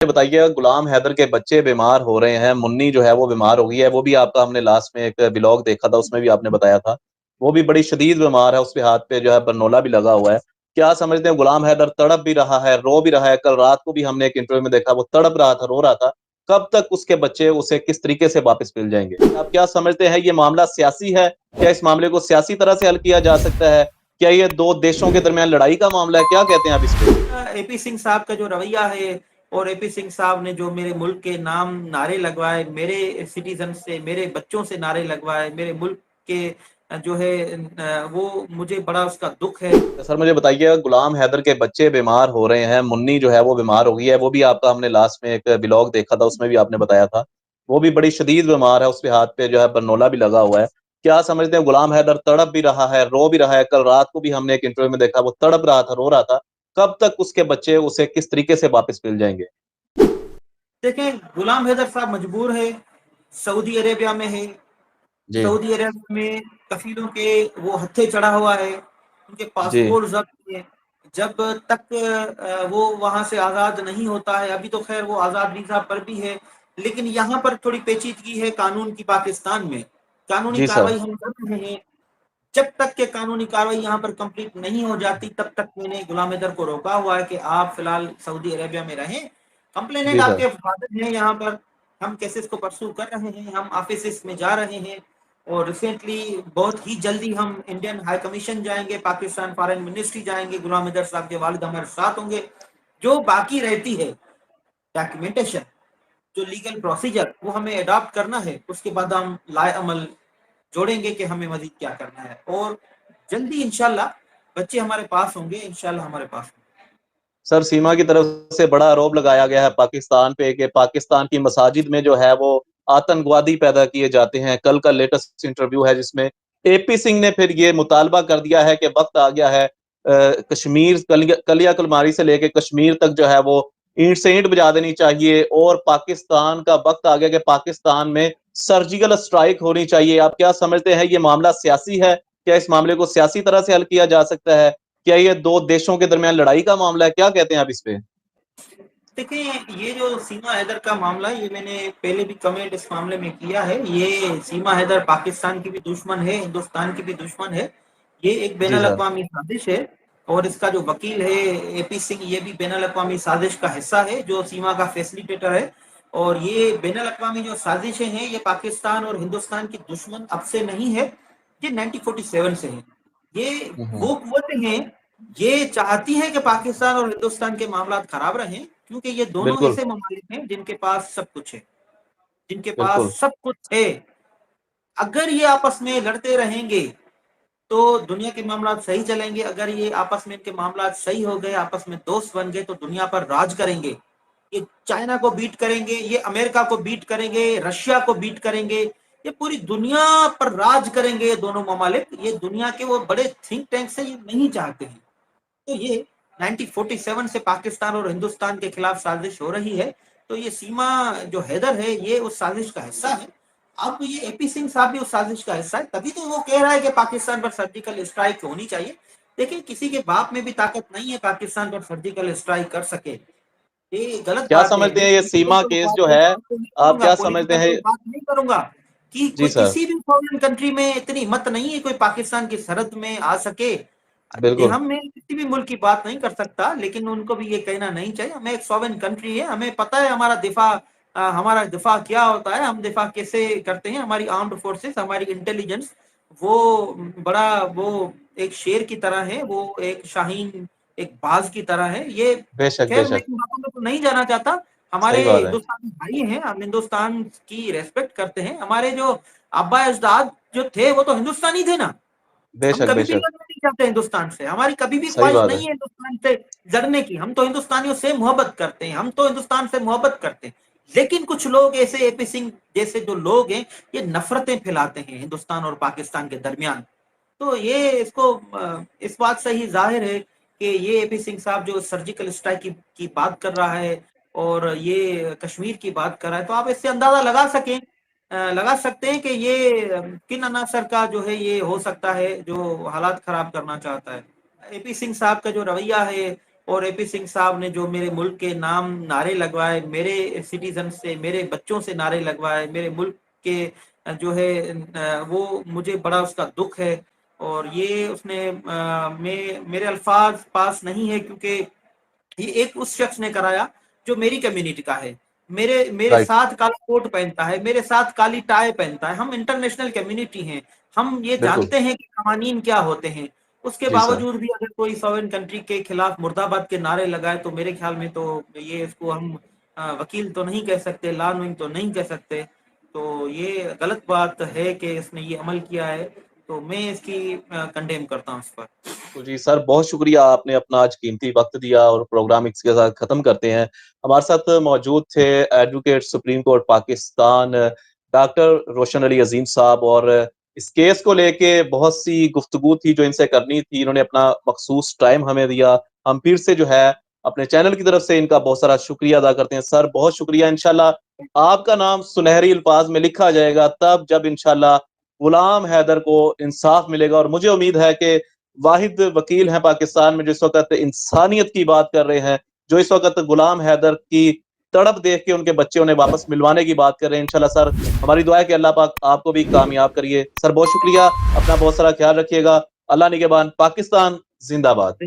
बताइए, गुलाम हैदर के बच्चे बीमार हो रहे हैं। मुन्नी जो है वो बीमार हो गई है। वो भी आपका हमने लास्ट में एक ब्लॉग देखा था, उसमें भी आपने बताया था। वो भी बड़ी शदीद बीमार है, उसके हाथ पे जो है बरनोला भी लगा हुआ है। क्या समझते हैं, गुलाम हैदर तड़प भी रहा है, रो भी रहा है। कल रात को भी हमने एक इंटरव्यू में देखा, वो तड़प रहा था, रो रहा था। कब तक उसके बच्चे उसे किस तरीके से वापस मिल जाएंगे? आप क्या समझते हैं, ये मामला सियासी है? क्या इस मामले को सियासी तरह से हल किया जा सकता है? क्या ये दो देशों के दरमियान लड़ाई का मामला है? क्या कहते हैं आप इस पे? एपी सिंह साहब का जो रवैया है और एपी सिंह साहब ने जो मेरे मुल्क के नाम नारे लगवाए, मेरे सिटीजन से, मेरे बच्चों से नारे लगवाए, मेरे मुल्क के जो है वो मुझे बड़ा उसका दुख है। सर मुझे बताइए, गुलाम हैदर के बच्चे बीमार हो रहे हैं। मुन्नी जो है वो बीमार हो गई है। वो भी आपका हमने लास्ट में एक ब्लॉग देखा था, उसमें भी आपने बताया था। वो भी बड़ी शदीद बीमार है, उसके हाथ पे जो है बरनोला भी लगा हुआ है। क्या समझते हैं, गुलाम हैदर तड़प भी रहा है, रो भी रहा है। कल रात को भी हमने एक इंटरव्यू में देखा, वो तड़प रहा था, रो रहा था। कब तक उसके बच्चे उसे किस तरीके से वापस मिल जाएंगे? देखें, गुलाम हैदर साहब मजबूर है, सऊदी अरेबिया में है। जी। सऊदी अरेबिया में कफीलों के वो हत्थे चढ़ा हुआ है, उनके जी। पासपोर्ट जब्त है। जब तक वो वहां से आज़ाद नहीं होता है, अभी तो खैर वो आज़ाद वीज़ा पर भी है, लेकिन यहाँ पर थोड़ी पेचीदगी है कानून की। पाकिस्तान में कानूनी जी सर। कार्रवाई हम कर रहे हैं। जब तक के कानूनी कार्रवाई यहाँ पर कंप्लीट नहीं हो जाती, तब तक मैंने गुलाम हैदर को रोका हुआ है कि आप फिलहाल सऊदी अरेबिया में रहें। कंप्लेनेंट जी सर। आपके फादर हैं यहाँ पर। हम केसेस को परसू कर रहे हैं, हम ऑफिस में जा रहे हैं। और रिसेंटली बहुत ही जल्दी हम इंडियन हाई कमीशन जाएंगे, पाकिस्तान फॉरेन मिनिस्ट्री जाएंगे। गुलाम हैदर साहब के वालिद हमारे साथ होंगे। जो बाकी रहती है डॉक्यूमेंटेशन, जो लीगल प्रोसीजर, वो हमें अडॉप्ट करना है। उसके बाद हम लाए अमल जोड़ेंगे कि हमें मजीद क्या करना है। और जल्दी इंशाल्लाह बच्चे हमारे पास होंगे, इंशाल्लाह हमारे पास होंगे। सर, सीमा की तरफ से बड़ा आरोप लगाया गया है पाकिस्तान पे कि पाकिस्तान की मसाजिद में जो है वो आतंकवादी पैदा किए जाते हैं। कल का लेटेस्ट इंटरव्यू है जिसमें एपी सिंह ने फिर ये मुतालबा कर दिया है कि वक्त आ गया है, कश्मीर कलिया कुलमारी से लेके कश्मीर तक जो है वो ईंट से ईंट बजा देनी चाहिए। और पाकिस्तान का वक्त आ गया कि पाकिस्तान में सर्जिकल स्ट्राइक होनी चाहिए। आप क्या समझते हैं, ये मामला सियासी है? क्या इस मामले को सियासी तरह से हल किया जा सकता है? क्या ये दो देशों के दरमियान लड़ाई का मामला है? क्या कहते हैं आप इस पे? देखिए, ये जो सीमा हैदर का मामला है, ये मैंने पहले भी कमेंट इस मामले में किया है। ये सीमा हैदर पाकिस्तान की भी दुश्मन है, हिंदुस्तान की भी दुश्मन है। ये एक जी बैनुल सर। अक़वामी साजिश है। और इसका जो वकील है एपी सिंह, ये भी बैनुल अक़वामी साजिश का हिस्सा है, जो सीमा का फैसिलिटेटर है। और ये बैनुल अक़वामी जो साजिशें हैं, ये पाकिस्तान और हिंदुस्तान की दुश्मन अब से नहीं है, ये 1947 से है। ये हम्म। वो कुव्वतें हैं, ये चाहती हैं कि पाकिस्तान और हिंदुस्तान के मामला खराब रहें, क्योंकि ये दोनों बिल्कुल। ऐसे ममालिक हैं जिनके पास सब कुछ है, जिनके पास बिल्कुल। सब कुछ है। अगर ये आपस में लड़ते रहेंगे तो दुनिया के मामला सही चलेंगे। अगर ये आपस में इनके मामला सही हो गए, आपस में दोस्त बन गए, तो दुनिया पर राज करेंगे। ये चाइना को बीट करेंगे, ये अमेरिका को बीट करेंगे, रशिया को बीट करेंगे, ये पूरी दुनिया पर राज करेंगे ये दोनों ममालिक। ये दुनिया के वो बड़े थिंक टैंक से ये नहीं चाहते हैं। तो ये 1947 से पाकिस्तान और हिंदुस्तान के खिलाफ साजिश हो रही है। तो ये सीमा जो हैदर है, ये उस साजिश का हिस्सा है। अब ये एपी सिंह साहब भी उस साजिश का हिस्सा है, तभी तो वो कह रहा है कि पाकिस्तान पर सर्जिकल स्ट्राइक होनी चाहिए। देखिए, किसी के बाप में भी ताकत नहीं है पाकिस्तान पर सर्जिकल स्ट्राइक कर सके। ये गलत क्या बात है। समझते मैं हैं, ये सीमा पॉलिटिकल केस बात जो तो है, नहीं आप करूंगा, क्या समझते पॉलिटिकल हैं? कोई बात नहीं करूंगा कि जी कोई सर। किसी भी फॉरेन कंट्री में इतनी हिम्मत नहीं है कोई पाकिस्तान की सरहद में आ सके। बिल्कुल। हम में किसी भी मुल्क की बात नहीं कर सकता, लेकिन उनको भी ये कहना नहीं चाहिए। हमें एक सॉवरेन कंट्री है, हमें पता है हमारा दिफा क्या होता है, हम दिफा कैसे करते हैं। हमारी आर्म्ड फोर्सेस, हमारी इंटेलिजेंस, वो वो एक शेर की तरह है, वो एक शाहीन, एक बाज की तरह है ये। बेशक खैर, मैं बेशक। इन बातों में तो नहीं जाना चाहता। हमारे सही बात है। हिंदुस्तानी भाई हैं, हम हिंदुस्तान की रेस्पेक्ट करते हैं। हमारे जो अब्बा अजदाद जो थे, वो तो हिंदुस्तानी थे ना। हम बेशक कभी भी बेशक। लड़ना नहीं चाहते हिंदुस्तान से, हमारी कभी भी सही ख्वाहिश बात है। नहीं है हिंदुस्तान से लड़ने की। हम तो हिंदुस्तानियों से मोहब्बत करते हैं, हम तो हिंदुस्तान से मोहब्बत करते हैं। लेकिन कुछ लोग ऐसे, एपी सिंह जैसे जो लोग हैं, ये नफरतें फैलाते हैं हिंदुस्तान और पाकिस्तान के दरमियान। तो ये इसको इस बात से ही जाहिर है कि ये एपी सिंह साहब जो सर्जिकल स्ट्राइक की बात कर रहा है और ये कश्मीर की बात कर रहा है, तो आप इससे अंदाजा लगा सकते हैं कि ये किन अनासर का जो है ये हो सकता है, जो हालात खराब करना चाहता है। एपी सिंह साहब का जो रवैया है और एपी सिंह साहब ने जो मेरे मुल्क के नाम नारे लगवाए, मेरे सिटीजन से, मेरे बच्चों से नारे लगवाए, मेरे मुल्क के जो है वो मुझे बड़ा उसका दुख है। और ये उसने मेरे अल्फाज पास नहीं है, क्योंकि ये एक उस शख्स ने कराया जो मेरी कम्युनिटी का है, मेरे मेरे राइट। साथ काला कोट पहनता है, मेरे साथ काली टाई पहनता है। हम इंटरनेशनल कम्युनिटी हैं, हम ये बिल्कुल। जानते हैं कि कवानीन क्या होते हैं। उसके जी सर। बावजूद भी अगर कोई फॉरेन कंट्री के खिलाफ मुर्दाबाद के नारे लगाए, तो मेरे ख्याल में तो ये इसको हम वकील तो नहीं कह सकते, लॉ नोइंग तो नहीं कह सकते। तो ये गलत बात है कि इसने ये अमल किया है, तो मैं इसकी कंडेम करता हूँ इस पर। तो जी सर, बहुत शुक्रिया, आपने अपना आज कीमती वक्त दिया और प्रोग्राम इसके साथ खत्म करते हैं। हमारे साथ मौजूद थे advocate supreme court Pakistan doctor Roshan Ali Azeem Sahab, और इस केस को लेके बहुत सी गुफ्तगू थी जो इनसे करनी थी, इन्होंने अपना मखसूस टाइम हमें दिया। हम फिर से जो है अपने चैनल की तरफ से इनका बहुत सारा शुक्रिया अदा करते हैं। सर बहुत शुक्रिया। इंशाल्लाह आपका नाम सुनहरी अल्फाज में लिखा जाएगा तब जब इंशाल्लाह गुलाम हैदर को इंसाफ मिलेगा। और मुझे उम्मीद है कि वाहिद वकील हैं पाकिस्तान में जिस वक्त इंसानियत की बात कर रहे हैं, जो इस वक्त गुलाम हैदर की तड़प देख के उनके बच्चे उन्हें वापस मिलवाने की बात कर रहे हैं। इंशाल्लाह सर, हमारी दुआ है कि अल्लाह पाक आपको भी कामयाब करिए। सर बहुत शुक्रिया, अपना बहुत सारा ख्याल रखिएगा। अल्लाह निगहबान। पाकिस्तान जिंदाबाद।